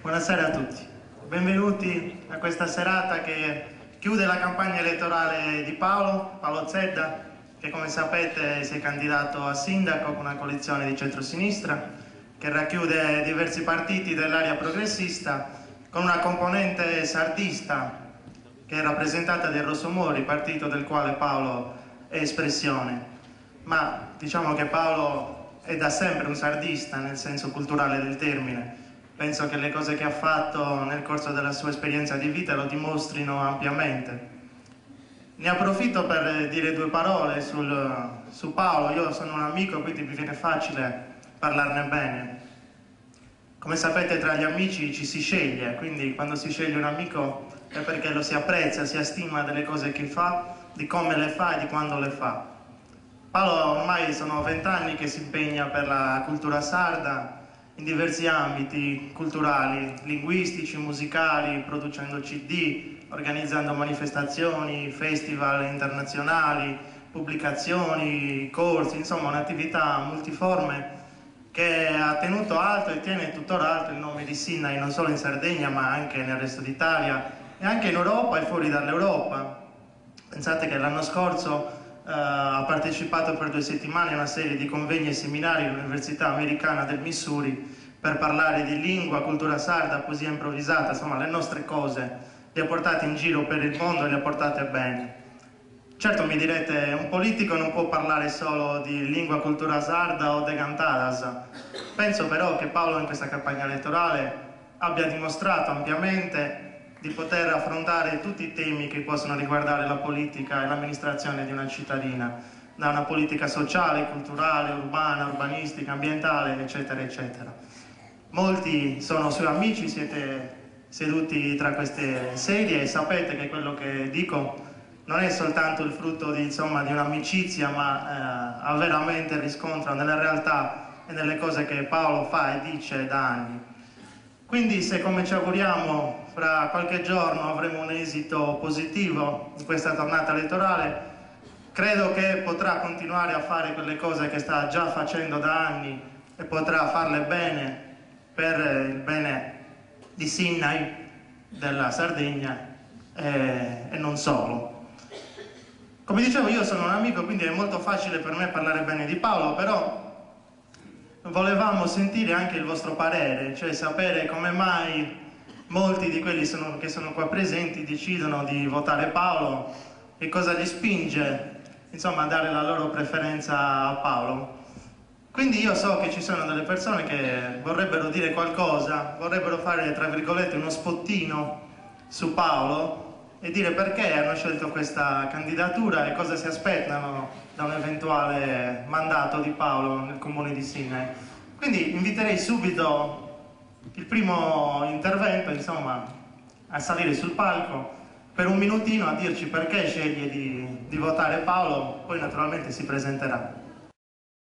Buonasera a tutti, benvenuti a questa serata che chiude la campagna elettorale di Paolo Zedda, che come sapete si è candidato a sindaco con una coalizione di centrosinistra che racchiude diversi partiti dell'area progressista, con una componente sardista che è rappresentata dai Rossomori, partito del quale Paolo è espressione. Ma diciamo che Paolo è da sempre un sardista nel senso culturale del termine. Penso che le cose che ha fatto nel corso della sua esperienza di vita lo dimostrino ampiamente. Ne approfitto per dire due parole su Paolo. Io sono un amico, quindi mi viene facile parlarne bene. Come sapete, tra gli amici ci si sceglie, quindi quando si sceglie un amico è perché lo si apprezza, si stima delle cose che fa, di come le fa e di quando le fa. Paolo ormai sono 20 anni che si impegna per la cultura sarda in diversi ambiti culturali, linguistici, musicali, producendo CD, organizzando manifestazioni, festival internazionali, pubblicazioni, corsi, insomma un'attività multiforme che ha tenuto alto e tiene tuttora alto il nome di Sinai non solo in Sardegna ma anche nel resto d'Italia e anche in Europa e fuori dall'Europa. Pensate che l'anno scorso ha partecipato per 2 settimane a una serie di convegni e seminari all'Università Americana del Missouri per parlare di lingua, cultura sarda, poesia improvvisata, insomma le nostre cose, le ha portate in giro per il mondo e le ha portate bene. Certo, mi direte, un politico non può parlare solo di lingua, cultura sarda o de cantadas. Penso però che Paolo in questa campagna elettorale abbia dimostrato ampiamente di poter affrontare tutti i temi che possono riguardare la politica e l'amministrazione di una cittadina, da una politica sociale, culturale, urbana, urbanistica, ambientale, eccetera, eccetera. Molti sono suoi amici, siete seduti tra queste sedie e sapete che quello che dico non è soltanto il frutto di un'amicizia, ma ha veramente riscontro nella realtà e nelle cose che Paolo fa e dice da anni. Quindi se, come ci auguriamo, fra qualche giorno avremo un esito positivo in questa tornata elettorale, credo che potrà continuare a fare quelle cose che sta già facendo da anni e potrà farle bene per il bene di Sinai, della Sardegna e non solo. Come dicevo, io sono un amico, quindi è molto facile per me parlare bene di Paolo, però volevamo sentire anche il vostro parere, cioè sapere come mai molti di quelli che sono qua presenti decidono di votare Paolo e cosa li spinge, insomma, a dare la loro preferenza a Paolo. Quindi io so che ci sono delle persone che vorrebbero dire qualcosa, vorrebbero fare, tra virgolette, uno spottino su Paolo e dire perché hanno scelto questa candidatura e cosa si aspettano da un eventuale mandato di Paolo nel comune di Sinai. Quindi inviterei subito il primo intervento, insomma, a salire sul palco per un minutino a dirci perché sceglie di votare Paolo, poi naturalmente si presenterà.